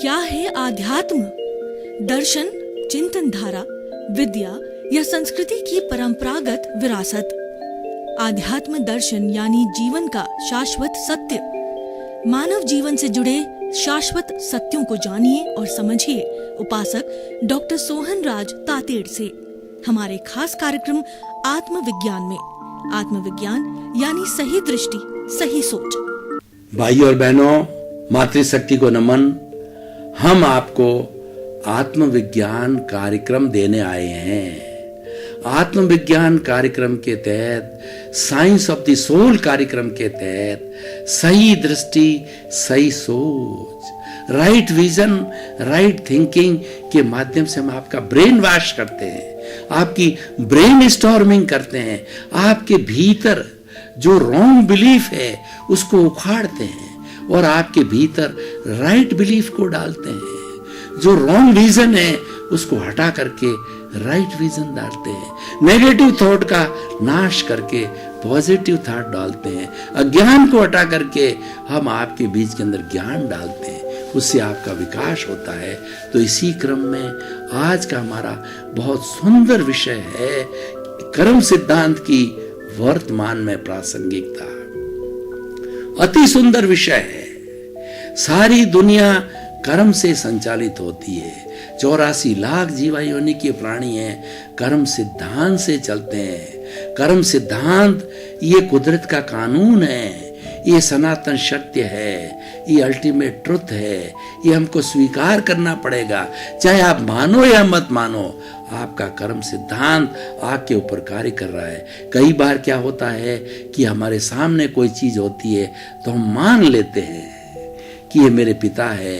क्या है आध्यात्म? दर्शन, चिंतन धारा, विद्या या संस्कृति की परंपरागत विरासत। आध्यात्म दर्शन यानी जीवन का शाश्वत सत्य। मानव जीवन से जुड़े शाश्वत सत्यों को जानिए और समझिए उपासक डॉक्टर सोहन राज तातेड़ से हमारे खास कार्यक्रम आत्मविज्ञान में। आत्मविज्ञान यानी सही दृष्टि, सही सोच। भाई और बहनों, मातृशक्ति को नमन। हम आपको आत्मविज्ञान कार्यक्रम देने आए हैं। आत्मविज्ञान कार्यक्रम के तहत, साइंस ऑफ द सोल कार्यक्रम के तहत सही दृष्टि, सही सोच, राइट विजन, राइट थिंकिंग के माध्यम से हम आपका ब्रेन वॉश करते हैं, आपकी ब्रेन स्टॉर्मिंग करते हैं, आपके भीतर जो रॉन्ग बिलीफ है उसको उखाड़ते हैं और आपके भीतर राइट बिलीफ को डालते हैं। जो रॉन्ग विजन है उसको हटा करके राइट विजन डालते हैं। नेगेटिव थॉट का नाश करके पॉजिटिव थॉट डालते हैं। अज्ञान को हटा करके हम आपके बीच के अंदर ज्ञान डालते हैं, उससे आपका विकास होता है। तो इसी क्रम में आज का हमारा बहुत सुंदर विषय है कर्म सिद्धांत की वर्तमान में प्रासंगिकता। अति सुंदर विषय है। सारी दुनिया कर्म से संचालित होती है। 84 लाख जीवा योनि के प्राणी हैं, कर्म सिद्धांत से चलते हैं। कर्म सिद्धांत ये कुदरत का कानून है, ये सनातन सत्य है, ये अल्टीमेट ट्रुथ है। ये हमको स्वीकार करना पड़ेगा, चाहे आप मानो या मत मानो। आपका कर्म सिद्धांत आपके ऊपर कार्य कर रहा है। कई बार क्या होता है कि हमारे सामने कोई चीज होती है तो हम मान लेते हैं कि ये मेरे पिता है,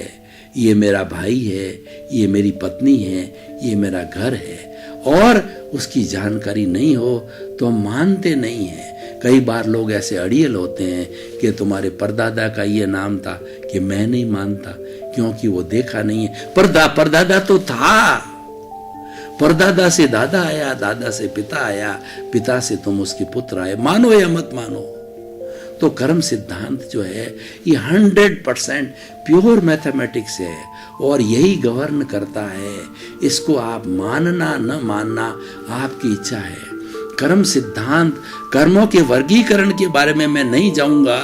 ये मेरा भाई है, ये मेरी पत्नी है, ये मेरा घर है, और उसकी जानकारी नहीं हो तो हम मानते नहीं हैं। कई बार लोग ऐसे अड़ियल होते हैं कि तुम्हारे परदादा का ये नाम था, कि मैं नहीं मानता क्योंकि वो देखा नहीं है। परदादा तो था, परदादा से दादा आया, दादा से पिता आया, पिता से तुम उसके पुत्र आए, मानो या मत मानो। तो कर्म सिद्धांत जो है ये 100% प्योर मैथमेटिक्स है और यही गवर्न करता है। इसको आप मानना न मानना आपकी इच्छा है। कर्म सिद्धांत, कर्मों के वर्गीकरण के बारे में मैं नहीं जाऊंगा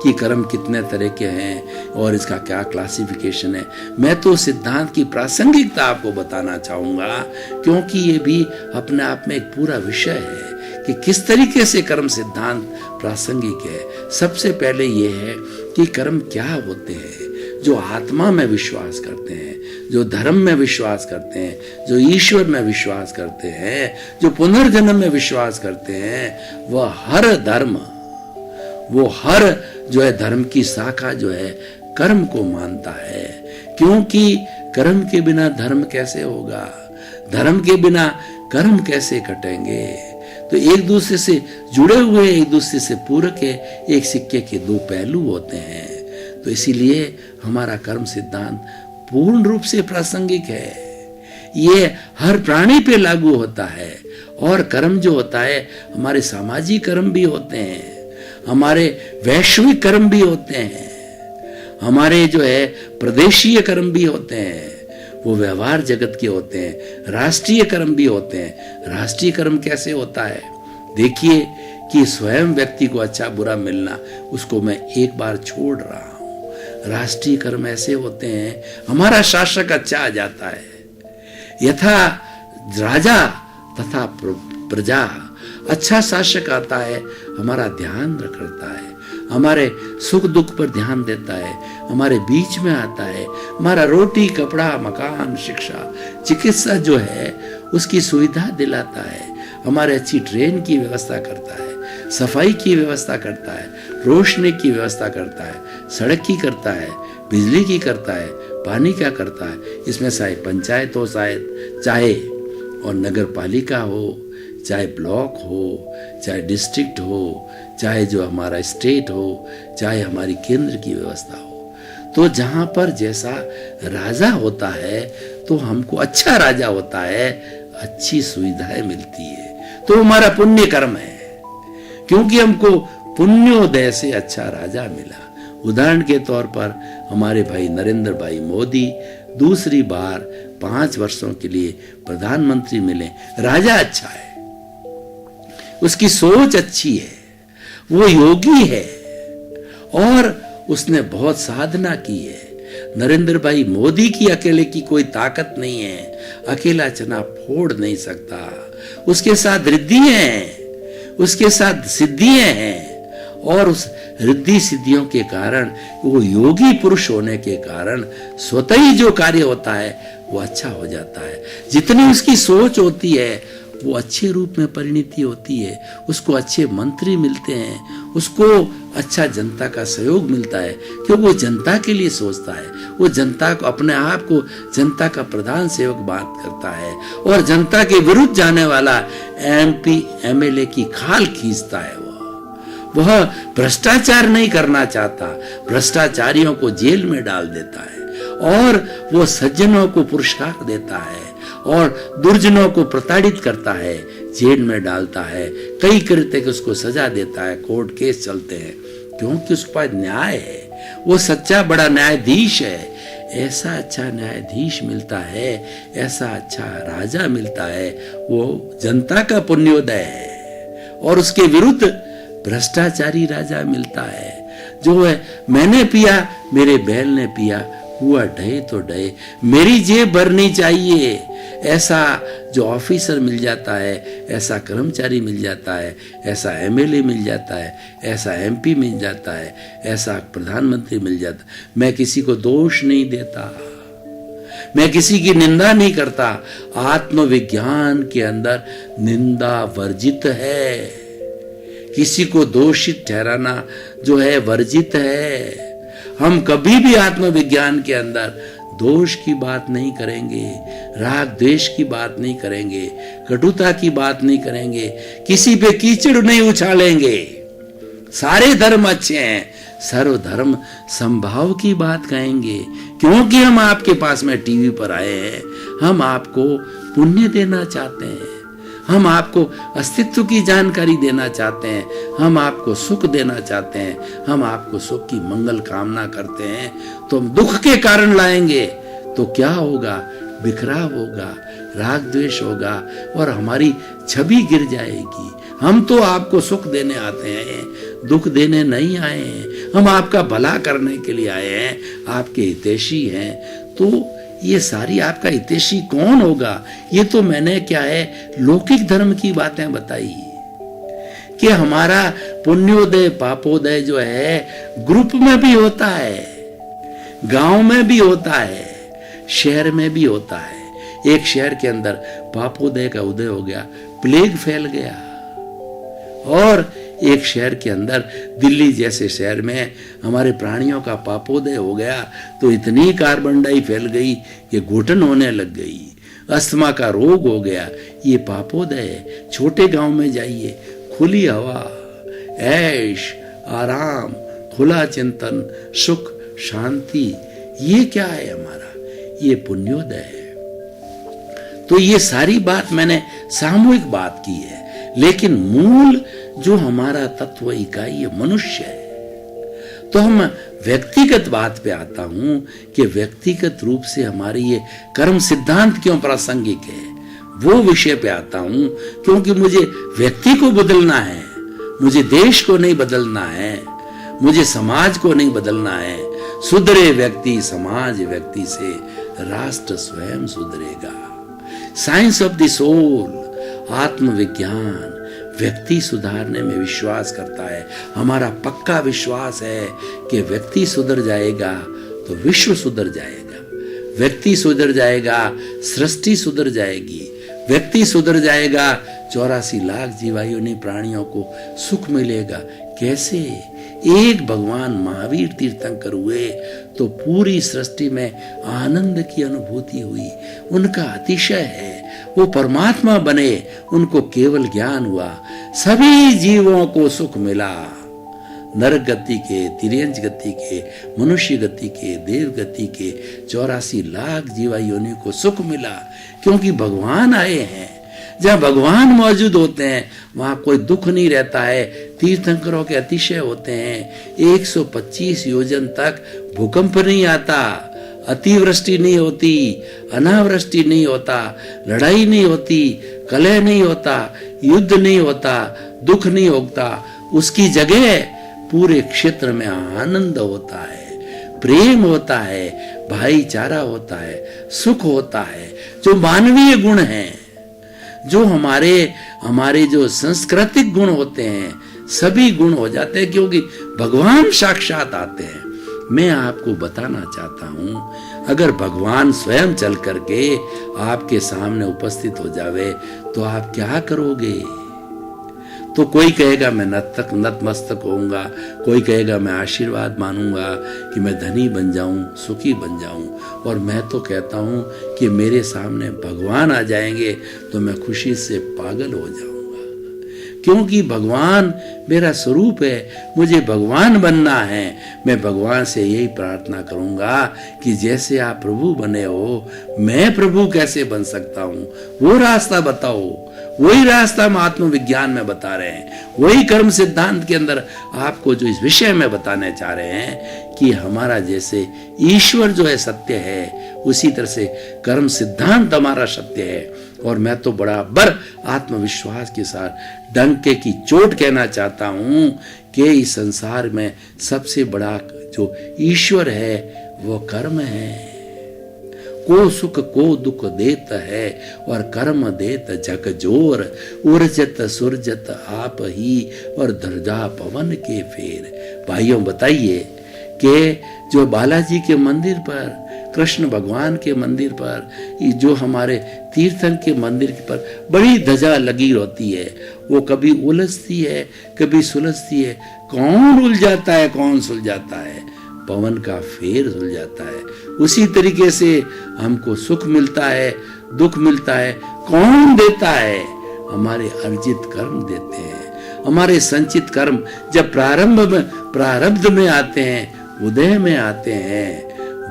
कि कर्म कितने तरह के हैं और इसका क्या क्लासिफिकेशन है। मैं तो सिद्धांत की प्रासंगिकता आपको बताना चाहूंगा, क्योंकि ये भी अपने आप में एक पूरा विषय है कि किस तरीके से कर्म सिद्धांत प्रासंगिक है। सबसे पहले ये है कि कर्म क्या होते हैं। जो आत्मा में विश्वास करते हैं, जो धर्म में विश्वास करते हैं, जो ईश्वर में विश्वास करते हैं, जो पुनर्जन्म में विश्वास करते हैं, वह हर धर्म, वो हर जो है धर्म की शाखा जो है कर्म को मानता है। क्योंकि कर्म के बिना धर्म कैसे होगा, धर्म के बिना कर्म कैसे कटेंगे। तो एक दूसरे से जुड़े हुए, एक दूसरे से पूरक है, एक सिक्के के दो पहलू होते हैं। तो इसीलिए हमारा कर्म सिद्धांत पूर्ण रूप से प्रासंगिक है। ये हर प्राणी पे लागू होता है। और कर्म जो होता है, हमारे सामाजिक कर्म भी होते हैं, हमारे वैश्विक कर्म भी होते हैं, हमारे जो है प्रदेशीय कर्म भी होते हैं, वो व्यवहार जगत के होते हैं, राष्ट्रीय कर्म भी होते हैं। राष्ट्रीय कर्म कैसे होता है? देखिए कि स्वयं व्यक्ति को अच्छा बुरा मिलना, उसको मैं एक बार छोड़ रहा हूं। राष्ट्रीय कर्म ऐसे होते हैं, हमारा शासक अच्छा आ जाता है, यथा राजा तथा प्रजा। अच्छा शासक आता है, हमारा ध्यान रखता है, हमारे सुख दुख पर ध्यान देता है, हमारे बीच में आता है, हमारा रोटी कपड़ा मकान शिक्षा चिकित्सा जो है उसकी सुविधा दिलाता है, हमारे अच्छी ट्रेन की व्यवस्था करता है, सफाई की व्यवस्था करता है, रोशनी की व्यवस्था करता है, सड़क की करता है, बिजली की करता है, पानी क्या करता है। इसमें चाहे पंचायत हो, चाहे और नगर पालिका हो, चाहे ब्लॉक हो, चाहे डिस्ट्रिक्ट हो, चाहे जो हमारा स्टेट हो, चाहे हमारी केंद्र की व्यवस्था हो। तो जहां पर जैसा राजा होता है तो हमको अच्छा राजा होता है, अच्छी सुविधाएं मिलती है, तो हमारा पुण्य कर्म है। क्योंकि हमको पुण्योदय से अच्छा राजा मिला उदाहरण के तौर पर हमारे भाई नरेंद्र भाई मोदी दूसरी बार 5 वर्षों के लिए प्रधानमंत्री मिले। राजा अच्छा है, उसकी सोच अच्छी है, वो योगी है और उसने बहुत साधना की है। नरेंद्र भाई मोदी की अकेले की कोई ताकत नहीं है, अकेला चना फोड़ नहीं सकता। उसके साथ रिद्धियां हैं, उसके साथ सिद्धियां हैं और उस रिद्धि सिद्धियों के कारण, वो योगी पुरुष होने के कारण स्वतः ही जो कार्य होता है वो अच्छा हो जाता है। जितनी उसकी सोच होती है वो अच्छे रूप में परिणति होती है, उसको अच्छे मंत्री मिलते हैं, उसको अच्छा जनता का सहयोग मिलता है, क्योंकि वो जनता के लिए सोचता है। वो जनता को, अपने आप को जनता का प्रधान सेवक बात करता है और जनता के विरुद्ध जाने वाला MP MLA की खाल खींचता है। वह भ्रष्टाचार नहीं करना चाहता, भ्रष्टाचारियों को जेल में डाल देता है और वो सज्जनों को पुरस्कार देता है और दुर्जनों को प्रताड़ित करता है, जेल में डालता है, कई करते कि उसको सजा देता है, कोर्ट केस चलते हैं, क्योंकि उसके पास न्याय है, वो सच्चा बड़ा न्यायाधीश है। ऐसा अच्छा न्यायाधीश मिलता है, ऐसा अच्छा राजा मिलता है, वो जनता का पुण्योदय है। और उसके विरुद्ध भ्रष्टाचारी राजा मिलता है जो है, मैंने पिया मेरे बैल ने पिया, हुआ ढहे तो ढहे, मेरी जेब भरनी चाहिए, ऐसा जो ऑफिसर मिल जाता है, ऐसा कर्मचारी मिल जाता है, ऐसा MLA मिल जाता है, ऐसा MP मिल जाता है, ऐसा प्रधानमंत्री मिल जाता है। मैं किसी को दोष नहीं देता, मैं किसी की निंदा नहीं करता। आत्मविज्ञान के अंदर निंदा वर्जित है, किसी को दोषित ठहराना जो है वर्जित है। हम कभी भी आत्मविज्ञान के अंदर दोष की बात नहीं करेंगे, राग द्वेष की बात नहीं करेंगे, कटुता की बात नहीं करेंगे, किसी पे कीचड़ नहीं उछालेंगे। सारे धर्म अच्छे हैं, सर्वधर्म संभाव की बात कहेंगे, क्योंकि हम आपके पास में टीवी पर आए हैं। हम आपको पुण्य देना चाहते हैं, हम आपको अस्तित्व की जानकारी देना चाहते हैं, हम आपको सुख देना चाहते हैं, हम आपको सुख की मंगल कामना करते हैं। तो हम दुख के कारण लाएंगे तो क्या होगा? बिखराव होगा, राग द्वेष होगा और हमारी छवि गिर जाएगी। हम तो आपको सुख देने आते हैं, दुख देने नहीं आए हैं। हम आपका भला करने के लिए आए हैं, आपके हितैषी हैं। तो ये सारी आपका हितैषी कौन होगा? ये तो मैंने क्या है लौकिक धर्म की बातें बताई कि हमारा पुण्योदय पापोदय जो है ग्रुप में भी होता है, गांव में भी होता है, शहर में भी होता है। एक शहर के अंदर पापोदय का उदय हो गया, प्लेग फैल गया, और एक शहर के अंदर दिल्ली जैसे शहर में हमारे प्राणियों का पापोदय हो गया तो इतनी कार्बन डाई फैल गई कि घुटन होने लग गई, अस्थमा का रोग हो गया। ये पापोदय है। छोटे गांव में जाइए, खुली हवा, ऐश आराम, खुला चिंतन, सुख शांति, ये क्या है हमारा? ये पुण्योदय है। तो ये सारी बात मैंने सामूहिक बात की है, लेकिन मूल जो हमारा तत्व इकाई है मनुष्य है। तो हम व्यक्तिगत बात पे आता हूं कि व्यक्तिगत रूप से हमारी ये कर्म सिद्धांत क्यों प्रासंगिक है, वो विषय पे आता हूं, क्योंकि मुझे व्यक्ति को बदलना है, मुझे देश को नहीं बदलना है, मुझे समाज को नहीं बदलना है। सुधरे व्यक्ति समाज व्यक्ति से राष्ट्र स्वयं सुधरेगा। साइंस ऑफ द सोल, आत्मविज्ञान व्यक्ति सुधारने में विश्वास करता है। हमारा पक्का विश्वास है कि व्यक्ति सुधर जाएगा तो विश्व सुधर जाएगा, व्यक्ति सुधर जाएगा सृष्टि सुधर जाएगी, व्यक्ति सुधर जाएगा 84 लाख जीवायोनि प्राणियों को सुख मिलेगा। कैसे? एक भगवान महावीर तीर्थंकर हुए तो पूरी सृष्टि में आनंद की अनुभूति हुई, उनका अतिशय है, वो परमात्मा बने, उनको केवल ज्ञान हुआ, सभी जीवों को सुख मिला। नरक गति के, तिर्यंच गति के, मनुष्य गति के, देव गति के 84 लाख जीवायोनि को सुख मिला, क्योंकि भगवान आए हैं। जहाँ भगवान मौजूद होते हैं वहां कोई दुख नहीं रहता है। तीर्थंकरों के अतिशय होते हैं। 125 योजन तक भूकंप नहीं आता, अतिवृष्टि नहीं होती, अनावृष्टि नहीं होता, लड़ाई नहीं होती, कलह नहीं होता, युद्ध नहीं होता, दुख नहीं होता। उसकी जगह पूरे क्षेत्र में आनंद होता है, प्रेम होता है, भाईचारा होता है, सुख होता है, जो मानवीय गुण हैं, जो हमारे जो सांस्कृतिक गुण होते हैं, सभी गुण हो जाते हैं, क्योंकि भगवान साक्षात आते हैं। मैं आपको बताना चाहता हूं, अगर भगवान स्वयं चल करके आपके सामने उपस्थित हो जावे तो आप क्या करोगे? तो कोई कहेगा मैं नतमस्तक होऊंगा, कोई कहेगा मैं आशीर्वाद मानूंगा कि मैं धनी बन जाऊं, सुखी बन जाऊं। और मैं तो कहता हूं कि मेरे सामने भगवान आ जाएंगे तो मैं खुशी से पागल हो जाऊंगा, क्योंकि भगवान मेरा स्वरूप है, मुझे भगवान बनना है। मैं भगवान से यही प्रार्थना करूंगा कि जैसे आप प्रभु बने हो, मैं प्रभु कैसे बन सकता हूं, वो रास्ता बताओ। वही रास्ता हम आत्मविज्ञान में बता रहे हैं, वही कर्म सिद्धांत के अंदर आपको जो इस विषय में बताने चाह रहे हैं कि हमारा जैसे ईश्वर जो है सत्य है, उसी तरह से कर्म सिद्धांत हमारा सत्य है। और मैं तो बराबर आत्मविश्वास के साथ डंके की चोट कहना चाहता हूं कि इस संसार में सबसे बड़ा जो ईश्वर है वो कर्म है। को सुख को दुख देत है और कर्म देत जग जोर, उर्जत सुरजत आप ही और दर्जा पवन के फेर। भाइयों बताइए कि जो बालाजी के मंदिर पर, कृष्ण भगवान के मंदिर पर, जो हमारे तीर्थन के मंदिर पर बड़ी ध्वजा लगी होती है, वो कभी उलझती है कभी सुलझती है। कौन उलझाता है, कौन सुलझाता है? पवन का फेर सुलझाता है। उसी तरीके से हमको सुख मिलता है, दुख मिलता है, कौन देता है? हमारे अर्जित कर्म देते हैं। हमारे संचित कर्म जब प्रारब्ध में आते हैं, उदय में आते हैं,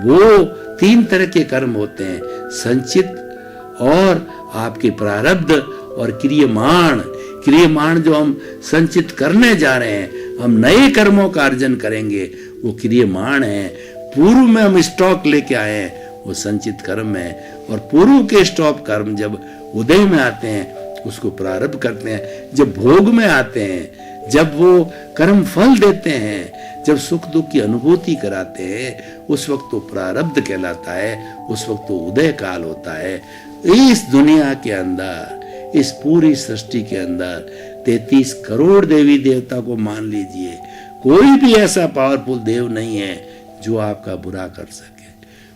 वो 3 तरह के कर्म होते हैं, संचित और आपके प्रारब्ध और क्रियमाण जो हम संचित करने जा रहे हैं, हम नए कर्मों का अर्जन करेंगे, वो क्रियमाण है। पूर्व में हम स्टॉक लेके आए हैं, वो संचित कर्म है। और पूर्व के स्टॉक कर्म जब उदय में आते हैं, उसको प्रारब्ध करते हैं। जब भोग में आते हैं, जब वो कर्म फल देते हैं, जब सुख दुख की अनुभूति कराते हैं, उस वक्त तो प्रारब्ध कहलाता है, उस वक्त तो उदय काल होता है। इस दुनिया के अंदर, इस पूरी सृष्टि के अंदर 33 करोड़ देवी देवता को मान लीजिए, कोई भी ऐसा पावरफुल देव नहीं है जो आपका बुरा कर सके।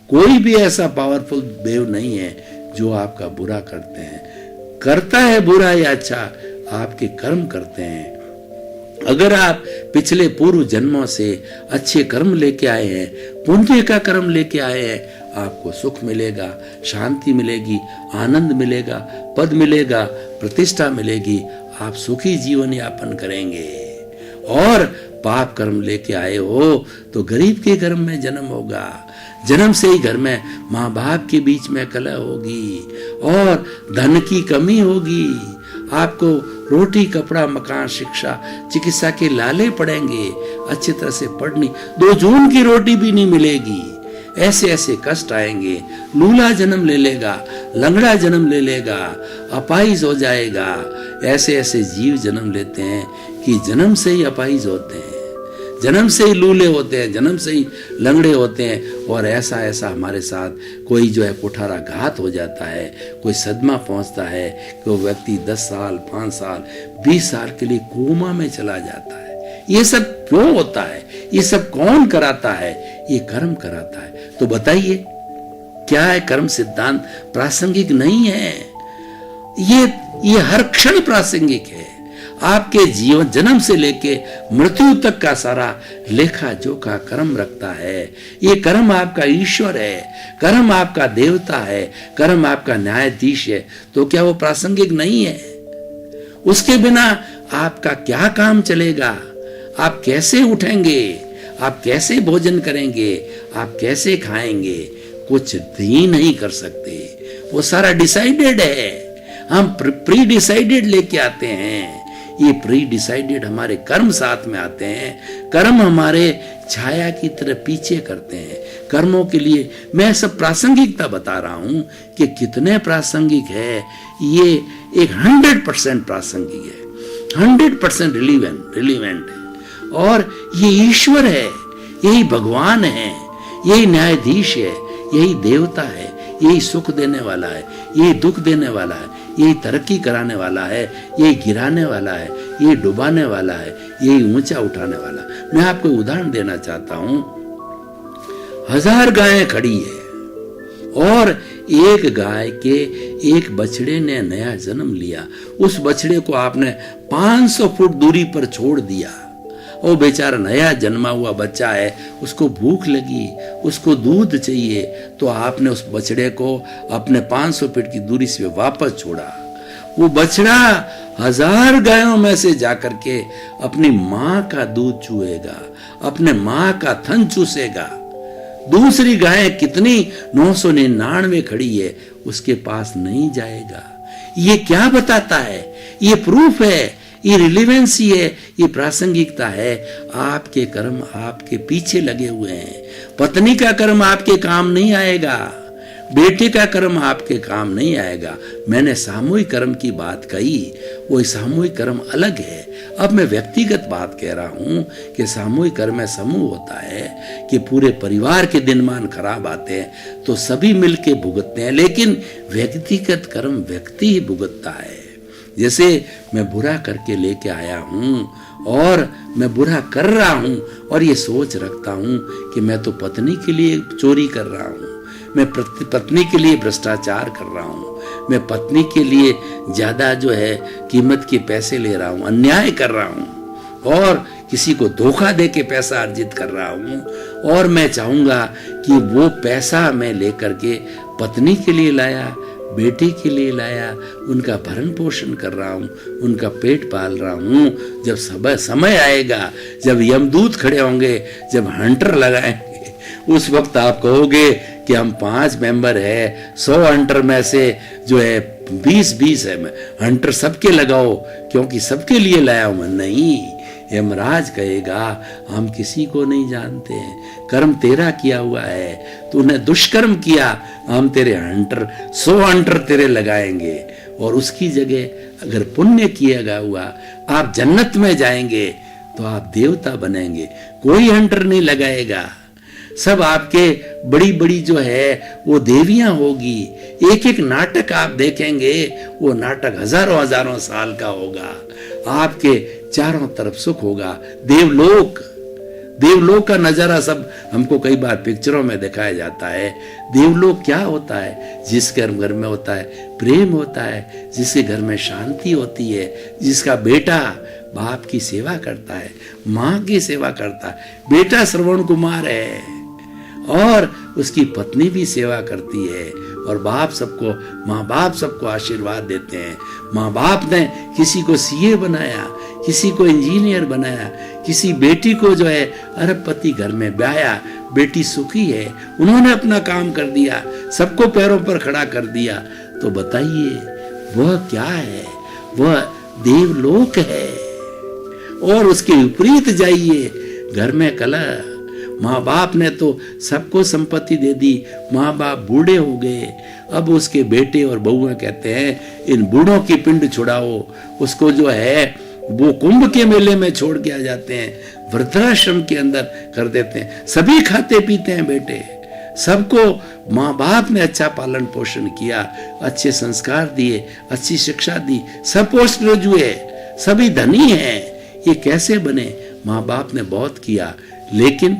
कोई भी ऐसा पावरफुल देव नहीं है जो आपका बुरा करते हैं। करता है बुरा या अच्छा, आपके कर्म करते हैं। अगर आप पिछले पूर्व जन्मों से अच्छे कर्म लेके आए हैं, पुण्य का कर्म लेके आए हैं, आपको सुख मिलेगा, शांति मिलेगी, आनंद मिलेगा, पद मिलेगा, प्रतिष्ठा मिलेगी, आप सुखी जीवन यापन करेंगे। और पाप कर्म लेके आए हो तो गरीब के घर में जन्म होगा, जन्म से ही घर में माँ बाप के बीच में कलह होगी और धन की कमी होगी। आपको रोटी कपड़ा मकान शिक्षा चिकित्सा के लाले पड़ेंगे, अच्छी तरह से पढ़नी, 2 जून की रोटी भी नहीं मिलेगी। ऐसे ऐसे कष्ट आएंगे। लूला जन्म ले लेगा, लंगड़ा जन्म ले लेगा, अपाहिज हो जाएगा। ऐसे ऐसे जीव जन्म लेते हैं कि जन्म से ही अपाहिज होते हैं, जन्म से ही लूले होते हैं, जन्म से ही लंगड़े होते हैं। और ऐसा ऐसा हमारे साथ कोई जो है कुठाराघात हो जाता है, कोई सदमा पहुंचता है कि वो व्यक्ति 10 साल 5 साल 20 साल के लिए कोमा में चला जाता है। ये सब क्यों होता है? ये सब कौन कराता है? ये कर्म कराता है। तो बताइए, क्या है कर्म सिद्धांत प्रासंगिक नहीं है? ये हर क्षण प्रासंगिक है। आपके जीवन जन्म से लेके मृत्यु तक का सारा लेखा जोखा कर्म रखता है। ये कर्म आपका ईश्वर है, कर्म आपका देवता है, कर्म आपका न्यायाधीश है। तो क्या वो प्रासंगिक नहीं है? उसके बिना आपका क्या काम चलेगा? आप कैसे उठेंगे? आप कैसे भोजन करेंगे? आप कैसे खाएंगे? कुछ भी नहीं कर सकते। वो सारा डिसाइडेड है। हम प्री डिसाइडेड लेके आते हैं। ये प्री डिसाइडेड हमारे कर्म साथ में आते हैं। कर्म हमारे छाया की तरह पीछे करते हैं। कर्मों के लिए मैं सब प्रासंगिकता बता रहा हूं कि कितने प्रासंगिक है। ये एक 100% प्रासंगिक है, 100% रिलीवेंट है। और ये ईश्वर है, यही भगवान है, यही न्यायाधीश है, यही देवता है, यही सुख देने वाला है, यही दुख देने वाला है, यही तरक्की कराने वाला है, यही गिराने वाला है, यही डुबाने वाला है, यही ऊंचा उठाने वाला। मैं आपको उदाहरण देना चाहता हूं। 1000 गायें खड़ी है और एक गाय के एक बछड़े ने नया जन्म लिया। उस बछड़े को आपने 500 फुट दूरी पर छोड़ दिया। वो बेचारा नया जन्मा हुआ बच्चा है, उसको भूख लगी, उसको दूध चाहिए, तो आपने उस बछड़े को अपने 500 फीट की दूरी से वापस छोड़ा। वो बछड़ा 1000 गायों में से जाकर के अपनी माँ का दूध चूएगा, अपने माँ का थन चूसेगा। दूसरी गाय कितनी 999 खड़ी है, उसके पास नहीं जाएगा। ये क्या बताता है? ये प्रूफ है, ये रिलेवेंसी है, ये प्रासंगिकता है। आपके कर्म आपके पीछे लगे हुए हैं। पत्नी का कर्म आपके काम नहीं आएगा, बेटे का कर्म आपके काम नहीं आएगा। मैंने सामूहिक कर्म की बात कही, वो सामूहिक कर्म अलग है। अब मैं व्यक्तिगत बात कह रहा हूं कि सामूहिक कर्म में समूह होता है कि पूरे परिवार के दिनमान खराब आते हैं तो सभी मिलके भुगतते हैं, लेकिन व्यक्तिगत कर्म व्यक्ति ही भुगतता है। जैसे मैं बुरा करके लेके आया हूं और मैं बुरा कर रहा हूं और ये सोच रखता हूं कि मैं तो पत्नी के लिए चोरी कर रहा हूं, मैं पत्नी के लिए भ्रष्टाचार कर रहा हूं, मैं पत्नी के लिए ज्यादा जो है कीमत के पैसे ले रहा हूं, अन्याय कर रहा हूं और किसी को धोखा दे के पैसा अर्जित कर रहा हूं। और मैं चाहूंगा कि वो पैसा मैं लेकर के पत्नी के लिए लाया, बेटे के लिए लाया, उनका भरण पोषण कर रहा हूँ, उनका पेट पाल रहा हूँ। जब समय आएगा, जब यमदूत खड़े होंगे, जब हंटर लगाएंगे, उस वक्त आप कहोगे कि हम 5 मेंबर है, 100 हंटर में से जो है 20-20 है, हंटर सबके लगाओ क्योंकि सबके लिए लाया हूं मैं। नहीं, यमराज कहेगा हम किसी को नहीं जानते हैं, कर्म तेरा किया हुआ है, तूने दुष्कर्म किया, हम तेरे 100 हंटर तेरे लगाएंगे और उसकी जगह अगर पुण्य किया हुआ आप जन्नत में जाएंगे तो आप देवता बनेंगे। कोई हंटर नहीं लगाएगा, सब आपके बड़ी बड़ी जो है वो देवियां होगी। एक एक नाटक आप देखेंगे, वो नाटक हजारों हजारों साल का होगा। आपके चारों तरफ सुख होगा। देवलोक का नजारा सब हमको कई बार पिक्चरों में दिखाया जाता है। देवलोक क्या होता है? जिसके घर में होता है प्रेम होता है, जिसके घर में शांति होती है, जिसका बेटा बाप की सेवा करता है, माँ की सेवा करता है। बेटा श्रवण कुमार है और उसकी पत्नी भी सेवा करती है और माँ बाप सबको आशीर्वाद देते हैं। माँ बाप ने किसी को सीए बनाया, किसी को इंजीनियर बनाया, किसी बेटी को जो है अरबपति घर में ब्याया, बेटी सुखी है, उन्होंने अपना काम कर दिया, सबको पैरों पर खड़ा कर दिया। तो बताइए वह क्या है? वह देवलोक है। और उसके विपरीत जाइए, घर में कलह। माँ बाप ने तो सबको संपत्ति दे दी, माँ बाप बूढ़े हो गए, अब उसके बेटे और बहुएं कहते हैं इन बूढ़ों की पिंड छुड़ाओ। उसको जो है वो कुंभ के मेले में छोड़ के आ जाते हैं, वृद्धाश्रम के अंदर कर देते हैं। सभी खाते पीते हैं बेटे, सबको माँ बाप ने अच्छा पालन पोषण किया, अच्छे संस्कार दिए, अच्छी शिक्षा दी, सब पोस्ट ग्रेजुएट, सभी धनी हैं। ये कैसे बने? माँ बाप ने बहुत किया, लेकिन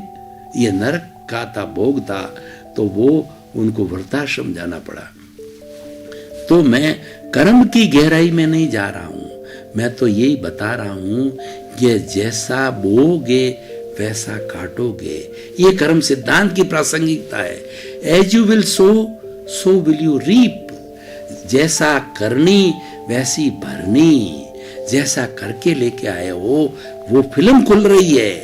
ये नरक का था, भोग था, तो वो उनको वृद्धाश्रम जाना पड़ा। तो मैं कर्म की गहराई में नहीं जा रहा हूं, मैं तो यही बता रहा हूं कि जैसा बोगे वैसा काटोगे। ये कर्म सिद्धांत की प्रासंगिकता है। As you will sow, so will you reap. जैसा करनी वैसी भरनी। जैसा करके लेके आए हो वो फिल्म खुल रही है।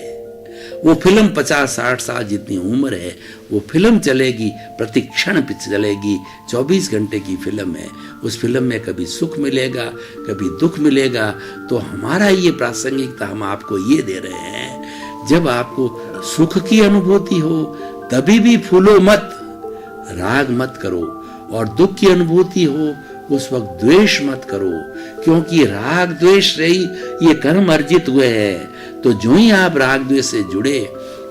वो फिल्म 50-60 साल जितनी उम्र है वो फिल्म चलेगी, प्रति क्षण चलेगी। 24 घंटे की फिल्म है। उस फिल्म में कभी सुख मिलेगा, कभी दुख मिलेगा। तो हमारा ये प्रासंगिकता हम आपको ये दे रहे हैं, जब आपको सुख की अनुभूति हो तभी भी फूलो मत, राग मत करो, और दुख की अनुभूति हो उस वक्त द्वेष मत करो, क्योंकि राग द्वेष से ही ये कर्म अर्जित हुए हैं। तो जो ही आप राग द्वेष से जुड़े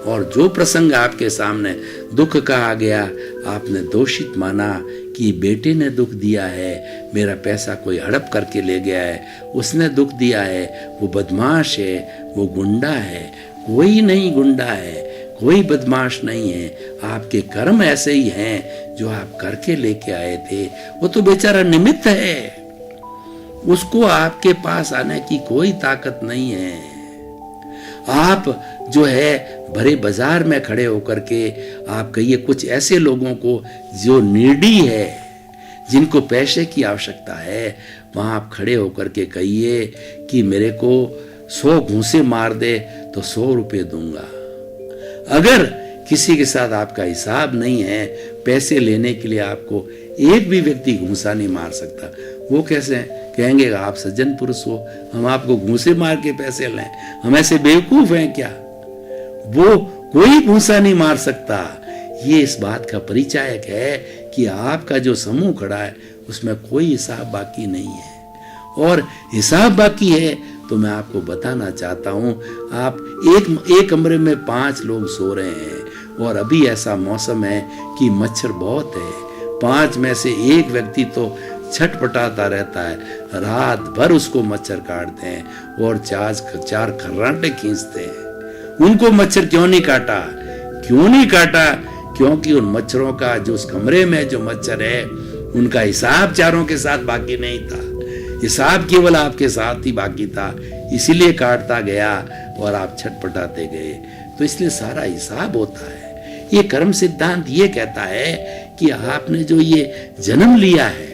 और जो प्रसंग आपके सामने दुख का आ गया, आपने दोषित माना कि बेटे ने दुख दिया है, मेरा पैसा कोई हड़प करके ले गया है, उसने दुख दिया है, वो बदमाश है, वो गुंडा है। कोई नहीं गुंडा है, कोई बदमाश नहीं है। आपके कर्म ऐसे ही हैं जो आप करके लेके आए थे। वो तो बेचारा निमित्त है, उसको आपके पास आने की कोई ताकत नहीं है। आप जो है भरे बाजार में खड़े होकर के आप कहिए कुछ ऐसे लोगों को जो नीडी है, जिनको पैसे की आवश्यकता है, वहां आप खड़े होकर के कहिए कि मेरे को 100 घूंसे मार दे तो 100 रुपये दूंगा। अगर किसी के साथ आपका हिसाब नहीं है, पैसे लेने के लिए आपको एक भी व्यक्ति घूंसा नहीं मार सकता, वो कैसे कहेंगे आप सज्जन पुरुष हो, हम आपको घूंसे मार के पैसे लें? हम ऐसे बेवकूफ हैं क्या? वो कोई घूंसा नहीं मार सकता। ये इस बात का परिचायक है कि आपका जो समूह खड़ा है उसमें कोई हिसाब बाकी नहीं है। और हिसाब बाकी है तो मैं आपको बताना चाहता हूं, आप एक कमरे में 5 लोग सो रहे हैं और अभी ऐसा मौसम है कि मच्छर बहुत है। 5 में से एक व्यक्ति तो छटपटाता रहता है, रात भर उसको मच्छर काटते हैं और 4 खर्राटे खींचते हैं। उनको मच्छर क्यों नहीं काटा? क्यों नहीं काटा? क्योंकि उन मच्छरों का जो उस कमरे में जो मच्छर है उनका हिसाब चारों के साथ बाकी नहीं था, हिसाब केवल आपके साथ ही बाकी था, इसीलिए काटता गया और आप छटपटाते गए। तो इसलिए सारा हिसाब होता है। ये कर्म सिद्धांत ये कहता है कि आपने जो ये जन्म लिया है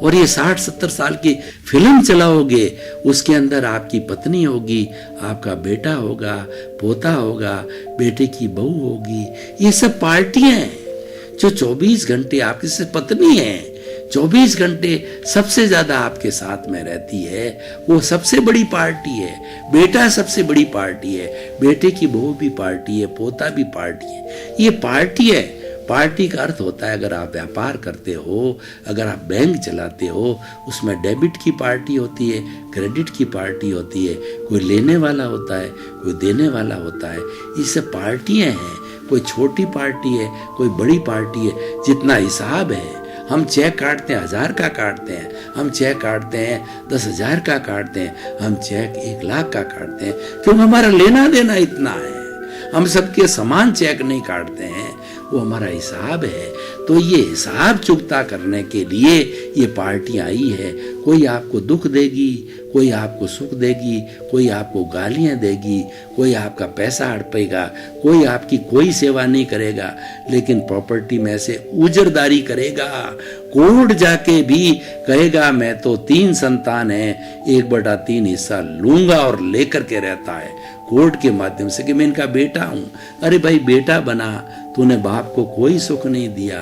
और ये 60-70 साल की फिल्म चलाओगे, उसके अंदर आपकी पत्नी होगी, आपका बेटा होगा, पोता होगा, बेटे की बहू होगी। ये सब पार्टियां हैं जो 24 घंटे आपकी से पत्नी है, 24 घंटे सबसे ज्यादा आपके साथ में रहती है। वो सबसे बड़ी पार्टी है। बेटा सबसे बड़ी पार्टी है, बेटे की बहू भी पार्टी है, पोता भी पार्टी है। ये पार्टी है। पार्टी का अर्थ होता है, अगर आप व्यापार करते हो, अगर आप बैंक चलाते हो, उसमें डेबिट की पार्टी होती है, क्रेडिट की पार्टी होती है, कोई लेने वाला होता है, कोई देने वाला होता है। ये सब पार्टियां हैं। कोई छोटी पार्टी है, कोई बड़ी पार्टी है। जितना हिसाब है, हम चेक काटते हैं 1000 का काटते हैं, हम चेक काटते हैं 10,000 का काटते हैं, हम चेक 1 लाख का काटते हैं, क्योंकि हमारा लेना देना इतना है। हम सबके समान चेक नहीं काटते हैं, वो हमारा हिसाब है। तो ये हिसाब चुकता करने के लिए ये पार्टी आई है। कोई आपको दुख देगी, कोई आपको सुख देगी, कोई आपको गालियां देगी, कोई आपका पैसा हड़पेगा, कोई आपकी कोई सेवा नहीं करेगा, लेकिन प्रॉपर्टी में से उजरदारी करेगा। कोर्ट जाके भी कहेगा मैं तो 3 संतान है, 1/3 हिस्सा लूंगा और लेकर के रहता है कोर्ट के माध्यम से कि मैं इनका बेटा हूं। अरे भाई, बेटा बना, तूने बाप को कोई सुख नहीं दिया,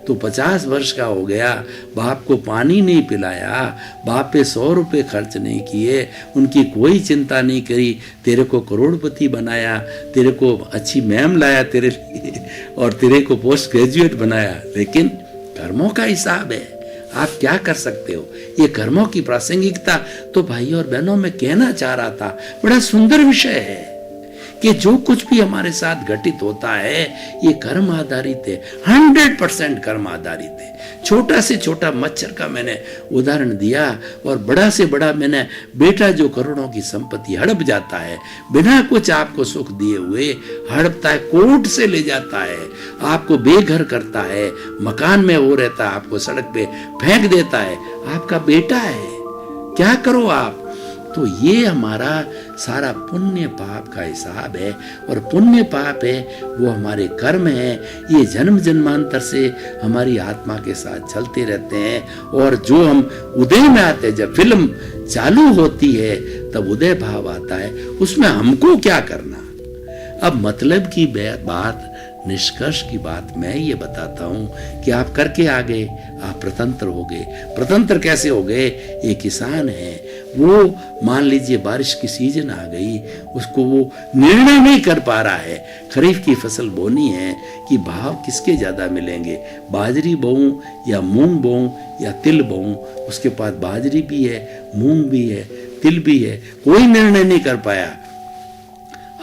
तू 50 वर्ष का हो गया, बाप को पानी नहीं पिलाया, बाप पे 100 रुपए खर्च नहीं किए, उनकी कोई चिंता नहीं करी, तेरे को करोड़पति बनाया, तेरे को अच्छी मैम लाया तेरे लिए और तेरे को पोस्ट ग्रेजुएट बनाया। लेकिन कर्मों का हिसाब है, आप क्या कर सकते हो? ये कर्मों की प्रासंगिकता तो भाई और बहनों में कहना चाह रहा था। बड़ा सुंदर विषय है कि जो कुछ भी हमारे साथ घटित होता है ये कर्म आधारित है, 100% कर्म आधारित है। छोटा से छोटा मच्छर का मैंने उदाहरण दिया और बड़ा से बड़ा मैंने बेटा जो करोड़ों की संपत्ति हड़प जाता है, बिना कुछ आपको सुख दिए हुए हड़पता है, कोर्ट से ले जाता है, आपको बेघर करता है, मकान में वो रहता है, आपको सड़क पे फेंक देता है, आपका बेटा है। क्या करो आप? तो ये हमारा सारा पुण्य पाप का हिसाब है। और पुण्य पाप है वो हमारे कर्म है, ये जन्म जन्मांतर से हमारी आत्मा के साथ चलते रहते हैं। और जो हम उदय में आते हैं, जब फिल्म चालू होती है तब उदय भाव आता है, उसमें हमको क्या करना? अब मतलब की बात, निष्कर्ष की बात मैं ये बताता हूँ कि आप करके आ गए, आप प्रतंत्र हो गए। प्रतंत्र कैसे हो गए? एक किसान है, वो मान लीजिए बारिश की सीजन आ गई, उसको वो निर्णय नहीं कर पा रहा है, खरीफ की फसल बोनी है कि भाव किसके ज्यादा मिलेंगे, बाजरी बोऊं या मूंग बोऊं या तिल बोऊं। उसके पास बाजरी भी है, मूंग भी है, तिल भी है, कोई निर्णय नहीं कर पाया।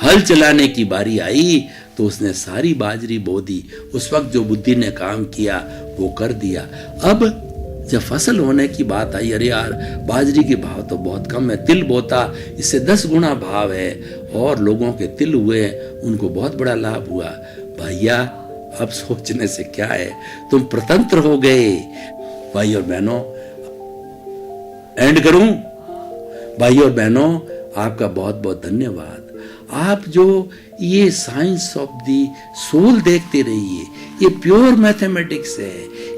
हल चलाने की बारी आई तो उसने सारी बाजरी बो दी। उस वक्त जो बुद्धि ने काम किया वो कर दिया। अब जब फसल होने की बात आई, अरे यार बाजरी के भाव तो बहुत कम है, तिल बोता इससे 10 गुना भाव है और लोगों के तिल हुए, उनको बहुत बड़ा लाभ हुआ। भैया अब सोचने से क्या है, तुम प्रतंत्र हो गए। भाई और बहनों, एंड करूं? भाई और बहनों, आपका बहुत बहुत धन्यवाद। आप जो ये साइंस ऑफ दी सोल देखते रहिए, ये प्योर मैथमेटिक्स है,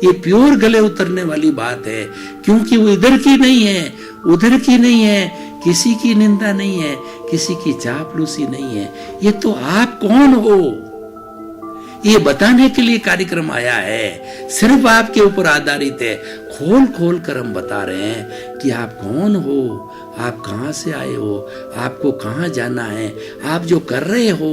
ये प्योर गले उतरने वाली बात है, क्योंकि वो इधर की नहीं है, उधर की नहीं है, किसी की निंदा नहीं है, किसी की चापलूसी नहीं है। ये तो आप कौन हो ये बताने के लिए कार्यक्रम आया है, सिर्फ आपके ऊपर आधारित है। खोल खोल कर हम बता रहे हैं कि आप कौन हो, आप कहां से आए हो, आपको कहां जाना है, आप जो कर रहे हो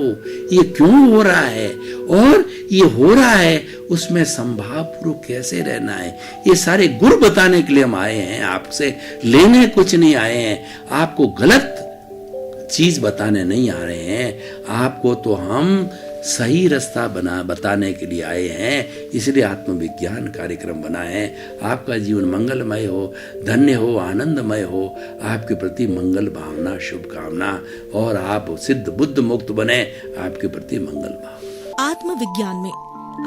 ये क्यों हो रहा है, और ये हो रहा है उसमें संभाव पूर्वक कैसे रहना है। ये सारे गुर बताने के लिए हम आए हैं, आपसे लेने कुछ नहीं आए हैं, आपको गलत चीज बताने नहीं आ रहे हैं। आपको तो हम सही रास्ता बताने के लिए आए हैं, इसलिए आत्मविज्ञान कार्यक्रम बनाए हैं। आपका जीवन मंगलमय हो, धन्य हो, आनंदमय हो, आपके प्रति मंगल भावना, शुभकामना, और आप सिद्ध बुद्ध मुक्त बने, आपके प्रति मंगल भावना। आत्मविज्ञान में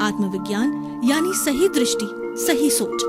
आत्मविज्ञान यानी सही दृष्टि, सही सोच,